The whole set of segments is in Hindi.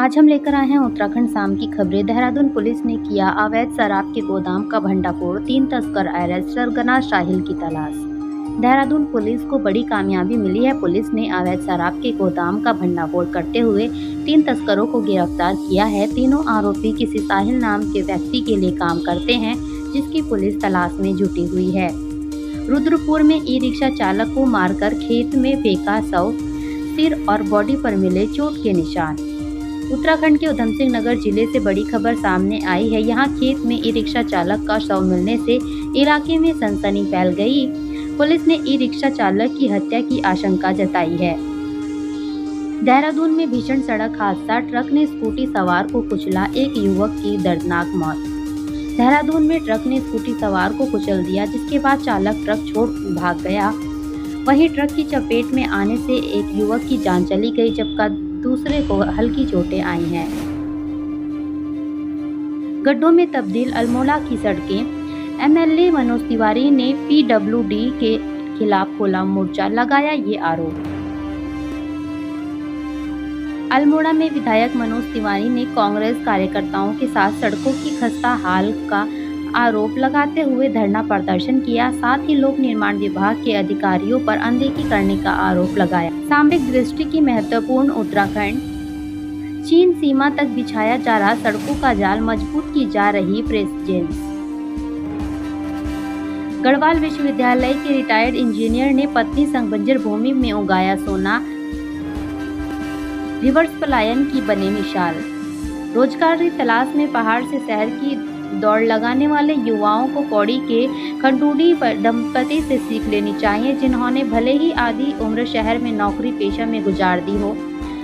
आज हम लेकर आए हैं उत्तराखंड शाम की खबरें। देहरादून पुलिस ने किया अवैध शराब के गोदाम का भंडाफोड़, 3 तस्कर अरेस्ट, सरगना शाहिल की तलाश। देहरादून पुलिस को बड़ी कामयाबी मिली है। पुलिस ने अवैध शराब के गोदाम का भंडाफोड़ करते हुए 3 तस्करों को गिरफ्तार किया है। तीनों आरोपी किसी साहिल नाम के व्यक्ति के लिए काम करते हैं, जिसकी पुलिस तलाश में जुटी हुई है। रुद्रपुर में ई-रिक्शा चालक को मारकर खेत में फेंका शव, सिर और बॉडी पर मिले चोट के निशान। उत्तराखंड के उधम सिंह नगर जिले से बड़ी खबर सामने आई है। यहां खेत में ई-रिक्शा चालक का शव मिलने से इलाके में सनसनी फैल गई। पुलिस ने ई-रिक्शा चालक की हत्या की आशंका जताई है। देहरादून में भीषण सड़क हादसा, ट्रक ने स्कूटी सवार को कुचला, एक युवक की दर्दनाक मौत। देहरादून में ट्रक ने स्कूटी सवार को कुचल दिया, जिसके बाद चालक ट्रक छोड़ भाग गया। वहीं ट्रक की चपेट में आने से एक युवक की जान चली गई, जबकि दूसरे को हल्की चोटें आई हैं। गड्ढों में तब्दील अल्मोड़ा की सड़कें। एमएलए मनोज तिवारी ने पीडब्ल्यूडी के खिलाफ खोला मोर्चा, लगाया ये आरोप। अल्मोड़ा में विधायक मनोज तिवारी ने कांग्रेस कार्यकर्ताओं के साथ सड़कों की खस्ता हाल का आरोप लगाते हुए धरना प्रदर्शन किया। साथ ही लोक निर्माण विभाग के अधिकारियों पर अनदेखी करने का आरोप लगाया। सामरिक दृष्टि की महत्वपूर्ण उत्तराखंड चीन सीमा तक बिछाया जा रहा सड़कों का जाल, मजबूत की जा रही प्रेसिडेंस। गढ़वाल विश्वविद्यालय के रिटायर्ड इंजीनियर ने पत्नी संग बंजर भूमि में उगाया सोना, रिवर्स पलायन की बने मिसाल। रोजगार की तलाश में पहाड़ से शहर की दौड़ लगाने वाले युवाओं को पौड़ी के खंडूडी दंपति से सीख लेनी चाहिए, जिन्होंने भले ही आधी उम्र शहर में नौकरी पेशा में गुजार दी हो,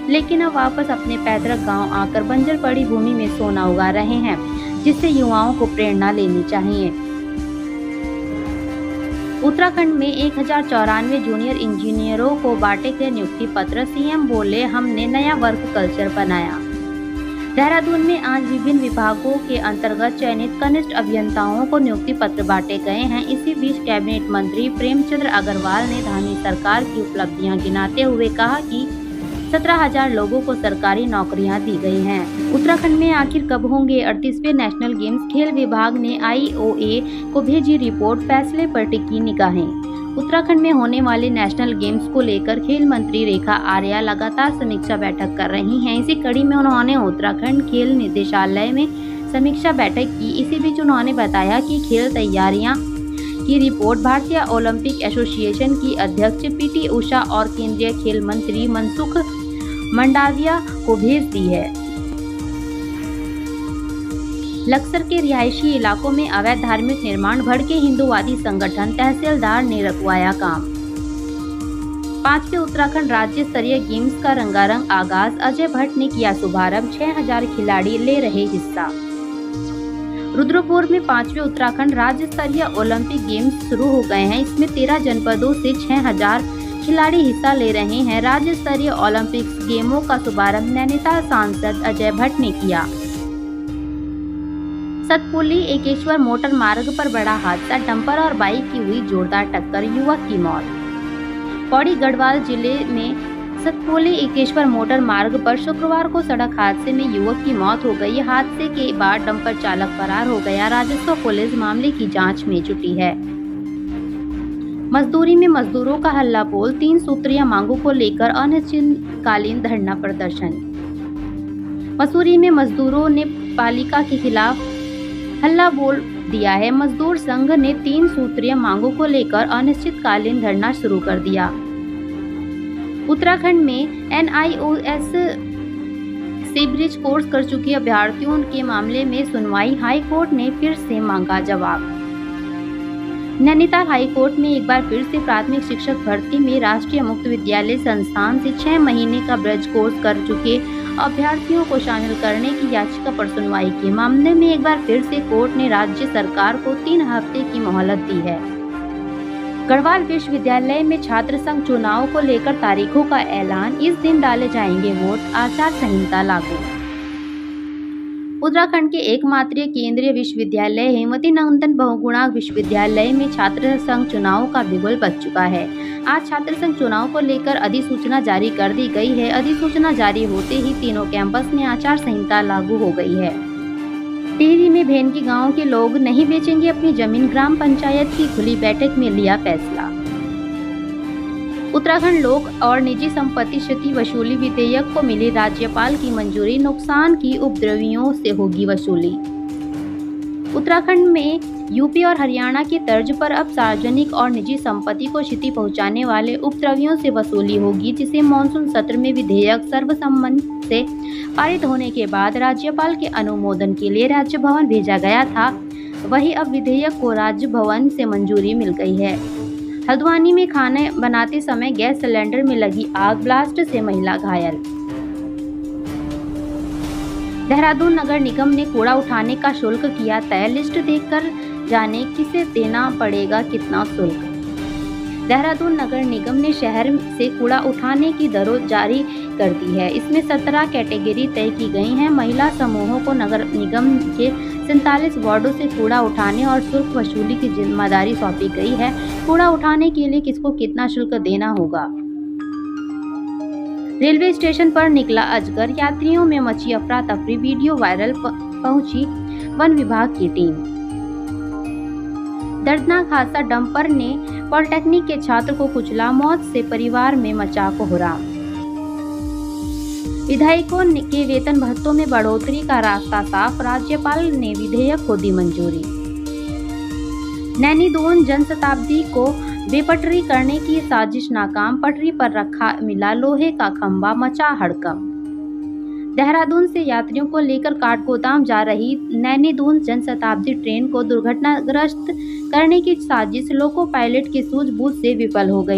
लेकिन अब वापस अपने पैतृक गांव आकर बंजर पड़ी भूमि में सोना उगा रहे हैं, जिससे युवाओं को प्रेरणा लेनी चाहिए। उत्तराखंड में 1094 जूनियर इंजीनियरों को बांटे गए नियुक्ति पत्र। सीएम बोले, हमने नया वर्क कल्चर बनाया। देहरादून में आज विभिन्न विभागों के अंतर्गत चयनित कनिष्ठ अभियंताओं को नियुक्ति पत्र बांटे गए हैं। इसी बीच कैबिनेट मंत्री प्रेमचंद्र अग्रवाल ने धामी सरकार की उपलब्धियां गिनाते हुए कहा कि 17,000 लोगों को सरकारी नौकरियां दी गई हैं। उत्तराखंड में आखिर कब होंगे 38वें नेशनल गेम्स? खेल विभाग ने आईओए को भेजी रिपोर्ट, फैसले पर टिकी निगाहें। उत्तराखंड में होने वाले नेशनल गेम्स को लेकर खेल मंत्री रेखा आर्या लगातार समीक्षा बैठक कर रही हैं। इसी कड़ी में उन्होंने उत्तराखंड खेल निदेशालय में समीक्षा बैठक की। इसी बीच उन्होंने बताया कि खेल तैयारियां की रिपोर्ट भारतीय ओलंपिक एसोसिएशन की अध्यक्ष पीटी उषा और केंद्रीय खेल मंत्री मनसुख मंडाविया को भेज दी है। लक्सर के रिहायशी इलाकों में अवैध धार्मिक निर्माण, भड़के हिंदूवादी संगठन, तहसीलदार ने रुकवाया काम। 5वें उत्तराखंड राज्य स्तरीय गेम्स का रंगारंग आगाज, अजय भट्ट ने किया शुभारंभ, 6000 खिलाड़ी ले रहे हिस्सा। रुद्रपुर में 5वें उत्तराखंड राज्य स्तरीय ओलंपिक गेम्स शुरू हो गए हैं। इसमें 13 जनपदों से 6000 खिलाड़ी हिस्सा ले रहे हैं। राज्य स्तरीय ओलंपिक गेमों का शुभारंभ नैनीताल सांसद अजय भट्ट ने किया। सतपुली एकेश्वर मोटर मार्ग पर बड़ा हादसा, डंपर और बाइक की हुई जोरदार टक्कर, युवक की मौत। पौड़ी गढ़वाल जिले में सतपुली एकेश्वर मोटर मार्ग पर शुक्रवार को सड़क हादसे में युवक की मौत हो गई। हादसे के बाद डंपर चालक फरार हो गया। राजस्व पुलिस मामले की जांच में जुटी है। मजदूरी में मजदूरों का हल्ला बोल, 3 सूत्रीय मांगों को लेकर अनिश्चितकालीन धरना प्रदर्शन। मसूरी में मजदूरों ने पालिका के खिलाफ हल्ला बोल दिया है। मजदूर संघ ने 3 सूत्रीय मांगों को लेकर अनिश्चितकालीन धरना शुरू कर दिया। उत्तराखंड में एनआईओएस से ब्रिज कोर्स कर चुके अभ्यर्थियों के मामले में सुनवाई, हाई कोर्ट ने फिर से मांगा जवाब। नैनीताल हाई कोर्ट में एक बार फिर से प्राथमिक शिक्षक भर्ती में राष्ट्रीय मुक्त विद्यालय संस्थान से 6 महीने का ब्रिज कोर्स कर चुके अभ्यर्थियों को शामिल करने की याचिका पर सुनवाई के मामले में एक बार फिर से कोर्ट ने राज्य सरकार को 3 हफ्ते की मोहलत दी है। गढ़वाल विश्वविद्यालय में छात्र संघ चुनाव को लेकर तारीखों का ऐलान, इस दिन डाले जाएंगे वोट, आचार संहिता लागू। उत्तराखंड के एकमात्र केंद्रीय विश्वविद्यालय हेमवती नंदन बहुगुणा विश्वविद्यालय में छात्र संघ चुनाव का बिगुल बज चुका है। आज छात्र संघ चुनाव को लेकर अधिसूचना जारी कर दी गई है। अधिसूचना जारी होते ही तीनों कैंपस में आचार संहिता लागू हो गई है। टिहरी में भेनकी गांव के लोग नहीं बेचेंगे अपनी जमीन, ग्राम पंचायत की खुली बैठक में लिया फैसला। उत्तराखंड लोक और निजी संपत्ति क्षति वसूली विधेयक को मिली राज्यपाल की मंजूरी, नुकसान की उपद्रवियों से होगी वसूली। उत्तराखंड में यूपी और हरियाणा की तर्ज पर अब सार्वजनिक और निजी संपत्ति को क्षति पहुंचाने वाले उपद्रवियों से वसूली होगी, जिसे मानसून सत्र में विधेयक सर्वसम्मति से पारित होने के बाद राज्यपाल के अनुमोदन के लिए राज्य भवन भेजा गया था। वहीं अब विधेयक को राज्य भवन से मंजूरी मिल गई है। हल्द्वानी में खाने बनाते समय गैस सिलेंडर में लगी आग, ब्लास्ट से महिला घायल। देहरादून नगर निगम ने कूड़ा उठाने का शुल्क किया तय, लिस्ट देखकर जाने किसे देना पड़ेगा कितना शुल्क। देहरादून नगर निगम ने शहर से कूड़ा उठाने की दरों जारी कर दी है। इसमें 17 कैटेगरी तय की गई हैं। महिला समूहों को नगर निगम के 47 वार्डों से कूड़ा उठाने और शुल्क वसूली की जिम्मेदारी सौंपी गई है। कूड़ा उठाने के लिए किसको कितना शुल्क देना होगा। रेलवे स्टेशन पर निकला अजगर, यात्रियों में मची अफरा तफरी, वीडियो वायरल, पहुंची वन विभाग की टीम। दर्दनाक हादसा, डंपर ने पॉलिटेक्निक के छात्र को कुचला, मौत से परिवार में मचा कोहराम। विधायकों के वेतन भत्तों में बढ़ोतरी का रास्ता साफ, राज्यपाल ने विधेयक को दी मंजूरी। नैनी दून जनशताब्दी को बेपटरी करने की साजिश नाकाम, पटरी पर रखा मिला लोहे का खंभा, मचा हड़कंप। देहरादून से यात्रियों को लेकर काठगोदाम जा रही नैनी दून जनशताब्दी ट्रेन को दुर्घटनाग्रस्त करने की साजिश लोको पायलट की सूझबूझ से विफल हो गई।